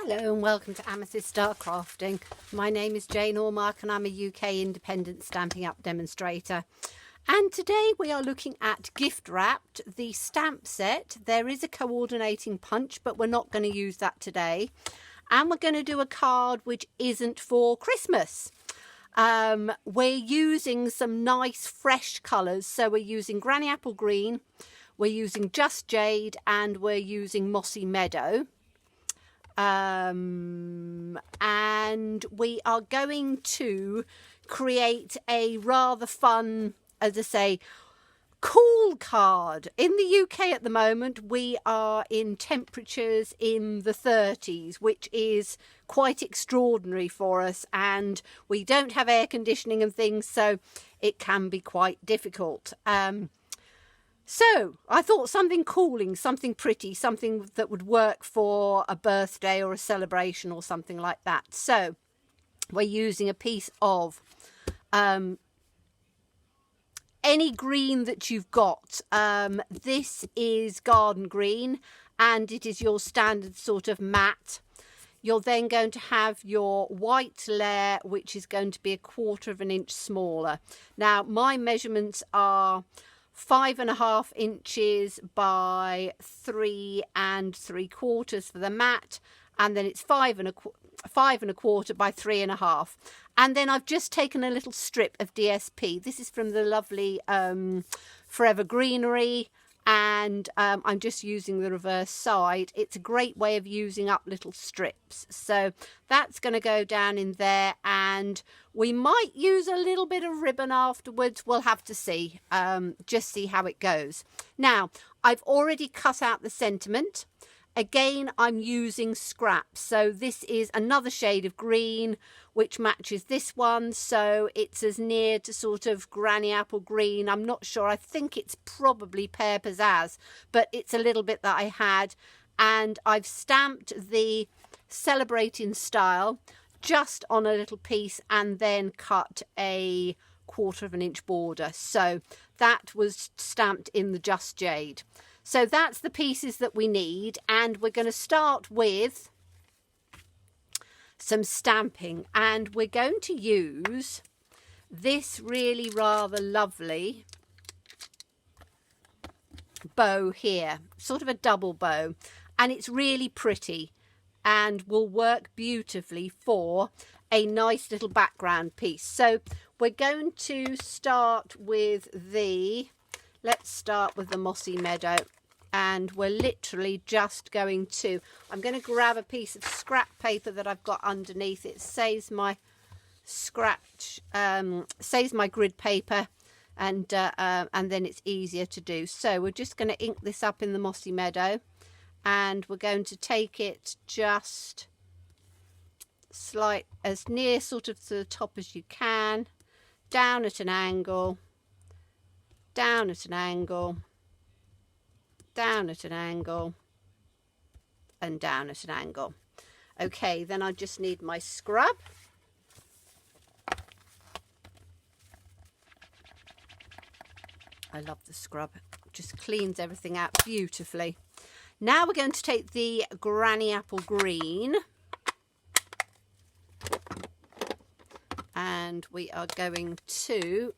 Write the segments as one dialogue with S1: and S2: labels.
S1: Hello and welcome to Amethyst Star Crafting. My name is Jane Allmark and I'm a UK independent Stampin' Up demonstrator. And today we are looking at gift wrapped, the stamp set. There is a coordinating punch, but we're not going to use that today. And we're going to do a card which isn't for Christmas. We're using some nice fresh colours. So we're using Granny Apple Green, we're using Just Jade, and we're using Mossy Meadow. And we are going to create a rather fun, as I say, cool card. In the UK at the moment, we are in temperatures in the 30s, which is quite extraordinary for us, and we don't have air conditioning and things, so it can be quite difficult. So I thought something cooling, something pretty, something that would work for a birthday or a celebration or something like that. So we're using a piece of any green that you've got. This is garden green and it is your standard sort of matte. You're then going to have your white layer, which is going to be 1/4 of an inch smaller. Now my measurements are 5.5 inches by 3 3/4 for the matte, and then it's 5 1/4 by 3.5. And then I've just taken a little strip of DSP. This is from the lovely Forever Greenery, and I'm just using the reverse side. It's a great way of using up little strips. So that's going to go down in there, and we might use a little bit of ribbon afterwards. We'll have to see, just see how it goes. Now, I've already cut out the sentiment. Again, I'm using scraps. So this is another shade of green, which matches this one. So it's as near to sort of Granny Apple Green. I'm not sure. I think it's probably Pear Pizzazz, but it's a little bit that I had. And I've stamped the Celebrating Style just on a little piece and then cut a 1/4 of an inch border. So that was stamped in the Just Jade. So that's the pieces that we need, and we're going to start with some stamping, and we're going to use this really rather lovely bow here, sort of a double bow, and it's really pretty and will work beautifully for a nice little background piece. So we're going to start with let's start with the Mossy Meadow, and we're literally just going to, I'm going to grab a piece of scrap paper that I've got underneath. It saves my saves my grid paper, and then it's easier to do. So we're just going to ink this up in the Mossy Meadow, and we're going to take it just as near sort of to the top as you can, down at an angle, down at an angle, down at an angle, and down at an angle. Okay, then I just need my scrub. I love the scrub. It just cleans everything out beautifully. Now we're going to take the Granny Apple Green, and we are going to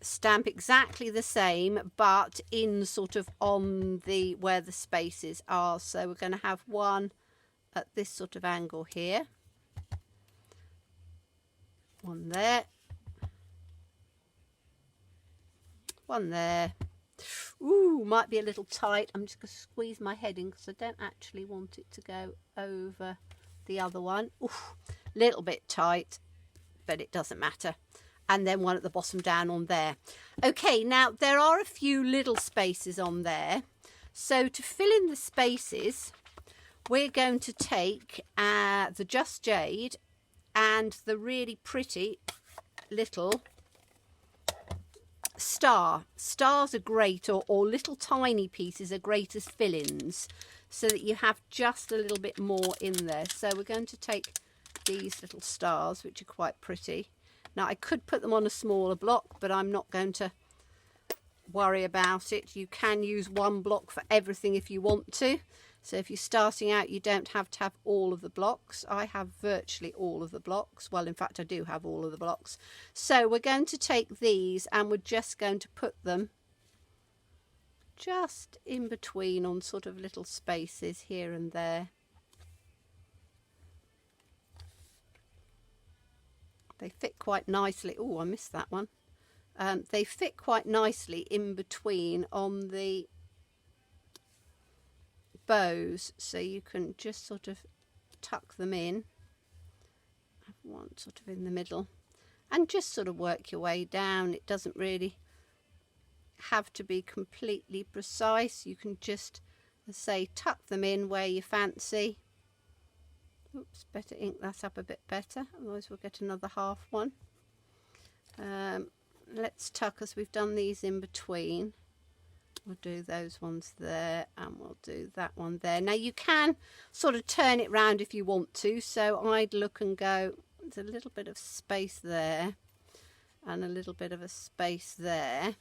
S1: stamp exactly the same, but in sort of on the where the spaces are. So we're going to have one at this sort of angle here, one there, one there. Ooh, might be a little tight. I'm just going to squeeze my head in because I don't actually want it to go over the other one. Ooh, little bit tight, but it doesn't matter. And then one at the bottom down on there. Okay, now there are a few little spaces on there. So to fill in the spaces, we're going to take the Just Jade and the really pretty little star. Stars are great, or little tiny pieces are great as fill-ins, so that you have just a little bit more in there. So we're going to take these little stars, which are quite pretty. Now I could put them on a smaller block, but I'm not going to worry about it. You can use one block for everything if you want to. So if you're starting out, you don't have to have all of the blocks. I have virtually all of the blocks. Well, in fact, I do have all of the blocks. So we're going to take these and we're just going to put them just in between on sort of little spaces here and there. They fit quite nicely. Oh, I missed that one. They fit quite nicely in between on the bows, so you can just sort of tuck them in. Have one sort of in the middle and just sort of work your way down. It doesn't really have to be completely precise. You can just, say, tuck them in where you fancy. Oops, better ink that up a bit better, otherwise we'll get another half one. Let's tuck, as we've done these in between. We'll do those ones there and we'll do that one there. Now you can sort of turn it round if you want to, so I'd look and go, there's a little bit of space there and a little bit of a space there,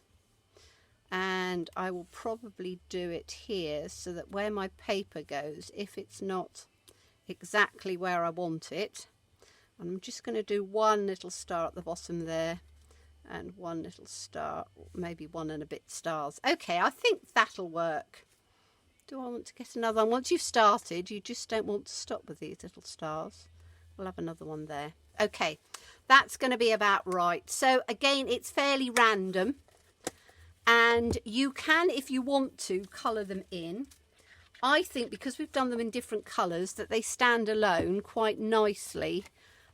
S1: and I will probably do it here so that where my paper goes, if it's not exactly where I want it, I'm just going to do one little star at the bottom there and one little star, maybe one and a bit stars. Okay, I think that'll work. Do I want to get another one? Once you've started, you just don't want to stop with these little stars. We'll have another one there. Okay, that's going to be about right. So again, it's fairly random, and you can, if you want to, colour them in. I think because we've done them in different colours that they stand alone quite nicely.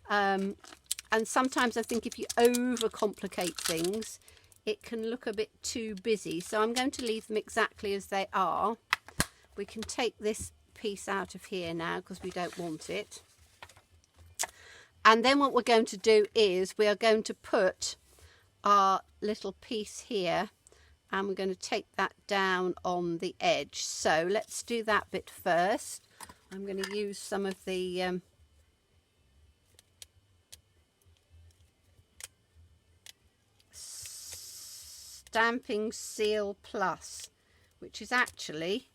S1: And sometimes I think if you overcomplicate things, it can look a bit too busy. So I'm going to leave them exactly as they are. We can take this piece out of here now because we don't want it. And then what we're going to do is we are going to put our little piece here, and we're going to take that down on the edge. So let's do that bit first. I'm going to use some of the Stamping Seal Plus, which is actually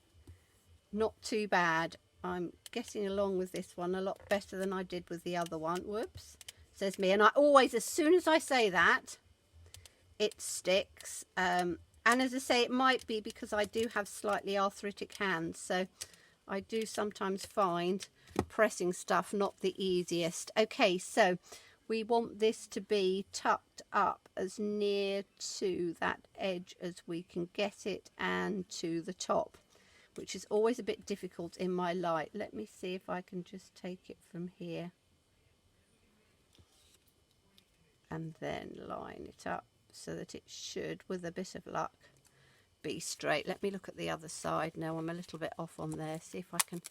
S1: not too bad. I'm getting along with this one a lot better than I did with the other one. Whoops, says me. And I always, as soon as I say that, it sticks. And as I say, it might be because I do have slightly arthritic hands, so I do sometimes find pressing stuff not the easiest. Okay, so we want this to be tucked up as near to that edge as we can get it and to the top, which is always a bit difficult in my light. Let me see if I can just take it from here and then line it up so that it should, with a bit of luck, be straight. Let me look at the other side. No, I'm a little bit off on there. See if I can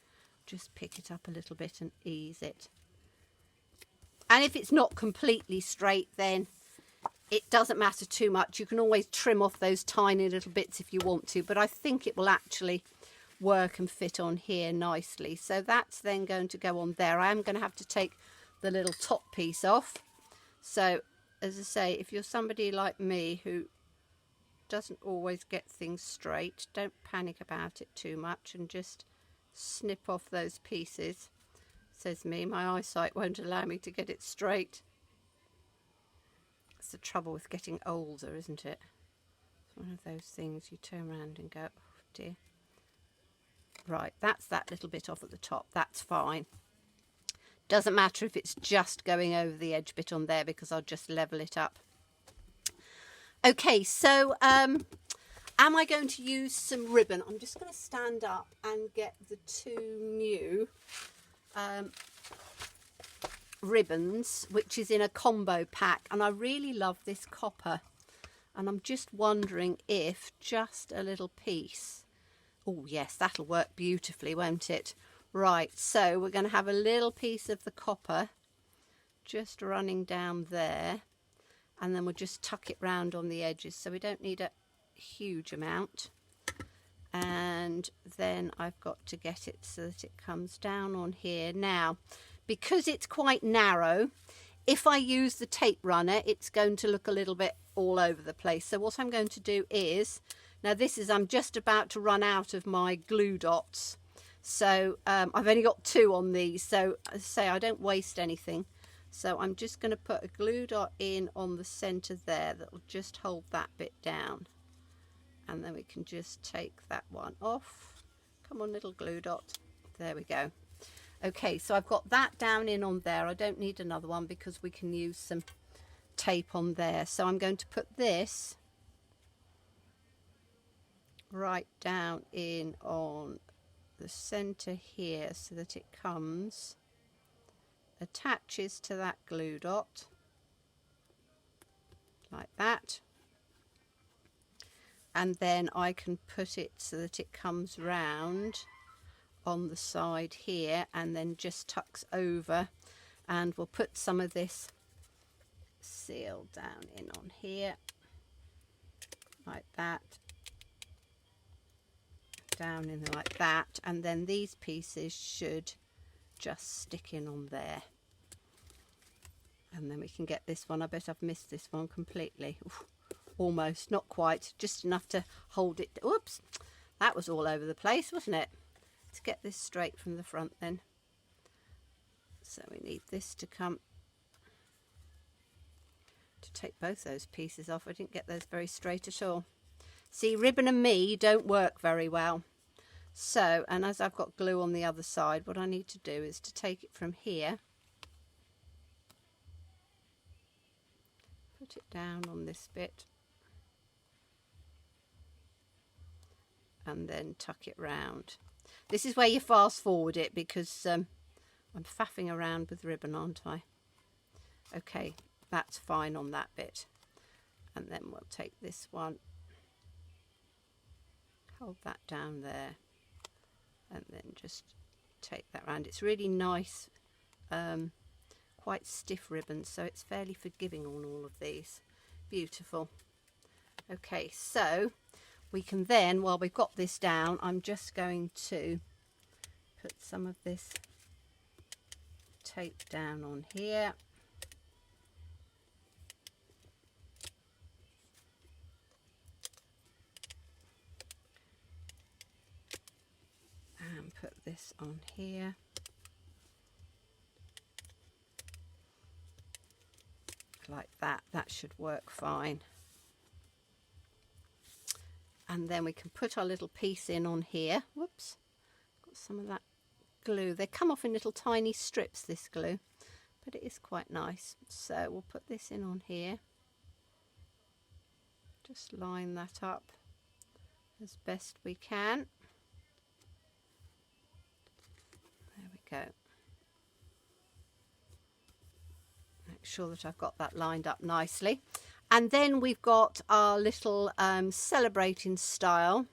S1: just pick it up a little bit and ease it. And if it's not completely straight, then it doesn't matter too much. You can always trim off those tiny little bits if you want to, but I think it will actually work and fit on here nicely. So that's then going to go on there. I am going to have to take the little top piece off. So as I say, if you're somebody like me who doesn't always get things straight, don't panic about it too much and just snip off those pieces. Says me, my eyesight won't allow me to get it straight. It's the trouble with getting older, isn't it? It's one of those things you turn around and go, oh dear. Right, that's that little bit off at the top. That's fine. Doesn't matter if it's just going over the edge bit on there because I'll just level it up. Okay, so am I going to use some ribbon? I'm just going to stand up and get the two new ribbons, which is in a combo pack, and I really love this copper, and I'm just wondering if just a little piece, oh yes, that'll work beautifully, won't it? Right, so we're going to have a little piece of the copper just running down there, and then we'll just tuck it round on the edges, so we don't need a huge amount. And then I've got to get it so that it comes down on here. Now, because it's quite narrow, if I use the tape runner, it's going to look a little bit all over the place. So what I'm going to do is, now this is, I'm just about to run out of my glue dots. So I've only got 2 on these, so as I say, I don't waste anything. So I'm just going to put a glue dot in on the center there that will just hold that bit down, and then we can just take that one off. Come on, little glue dot. There we go. Okay, so I've got that down in on there. I don't need another one because we can use some tape on there. So I'm going to put this right down in on the center here so that it comes, attaches to that glue dot like that, and then I can put it so that it comes round on the side here and then just tucks over, and we'll put some of this seal down in on here like that, down in like that, and then these pieces should just stick in on there, and then we can get this one. I bet I've missed this one completely. Oof, almost, not quite, just enough to hold it. Oops, that was all over the place, wasn't it? Let's get this straight from the front then. So we need this to come, to take both those pieces off. I didn't get those very straight at all. See, ribbon and me don't work very well. So, and as I've got glue on the other side, what I need to do is to take it from here, put it down on this bit, and then tuck it round. This is where you fast forward it, because I'm faffing around with ribbon, aren't I? Okay, that's fine on that bit. And then we'll take this one, hold that down there, and then just take that round. It's really nice, quite stiff ribbon, so it's fairly forgiving on all of these. Beautiful. Okay, so we can then, while we've got this down, I'm just going to put some of this tape down on here. And put this on here. Like that. That should work fine. And then we can put our little piece in on here. Whoops, got some of that glue. They come off in little tiny strips, this glue, but it is quite nice. So we'll put this in on here. Just line that up as best we can. There we go. Make sure that I've got that lined up nicely. And then we've got our little celebrating style,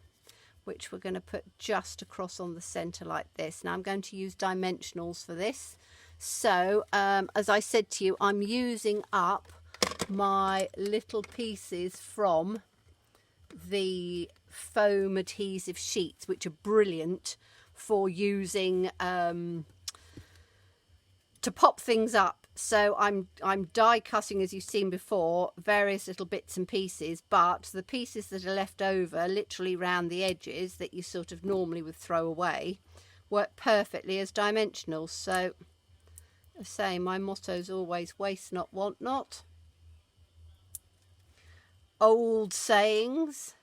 S1: which we're going to put just across on the center like this. Now I'm going to use dimensionals for this. So as I said to you, I'm using up my little pieces from the foam adhesive sheets, which are brilliant for using to pop things up. So I'm die cutting, as you've seen before, various little bits and pieces, but the pieces that are left over, literally round the edges, that you sort of normally would throw away, work perfectly as dimensionals. So, as I say, my motto is always waste not, want not. Old sayings,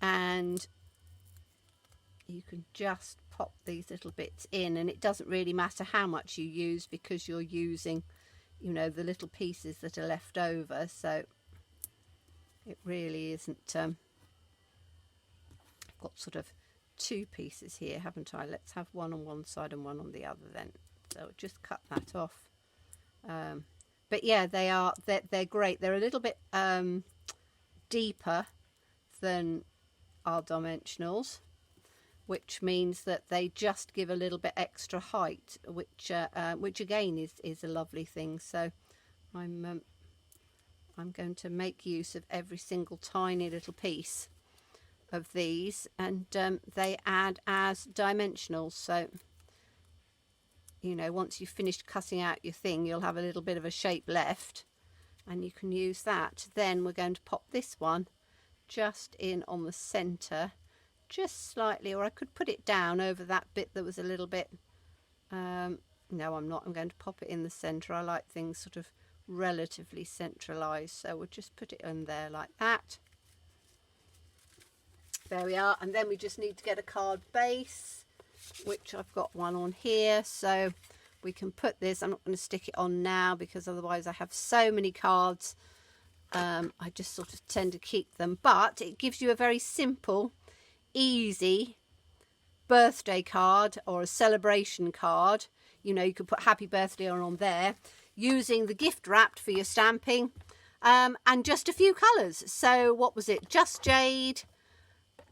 S1: and you can just pop these little bits in, and it doesn't really matter how much you use because you're using, you know, the little pieces that are left over. So it really isn't. I've got sort of 2 pieces here, haven't I? Let's have one on one side and one on the other then. So just cut that off. But yeah, they're great. They're a little bit deeper than our dimensionals, which means that they just give a little bit extra height, which again is a lovely thing. So I'm going to make use of every single tiny little piece of these, and they add as dimensionals. So, you know, once you've finished cutting out your thing, you'll have a little bit of a shape left, and you can use that. Then we're going to pop this one just in on the center just slightly, or I could put it down over that bit that was a little bit, no I'm not, I'm going to pop it in the centre. I like things sort of relatively centralised, so we'll just put it in there like that. There we are, and then we just need to get a card base, which I've got one on here, so we can put this. I'm not going to stick it on now because otherwise I have so many cards. I just sort of tend to keep them, but it gives you a very simple, easy birthday card or a celebration card. You know, you could put happy birthday on there using the gift wrapped for your stamping, and just a few colours. So what was it? Just Jade,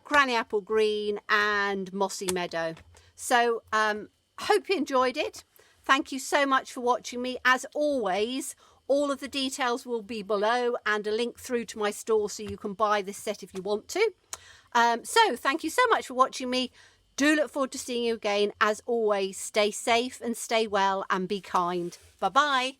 S1: Granny Apple Green and Mossy Meadow. So hope you enjoyed it. Thank you so much for watching me. As always, all of the details will be below and a link through to my store so you can buy this set if you want to. So thank you so much for watching me. Do look forward to seeing you again. As always, stay safe and stay well and be kind. Bye-bye.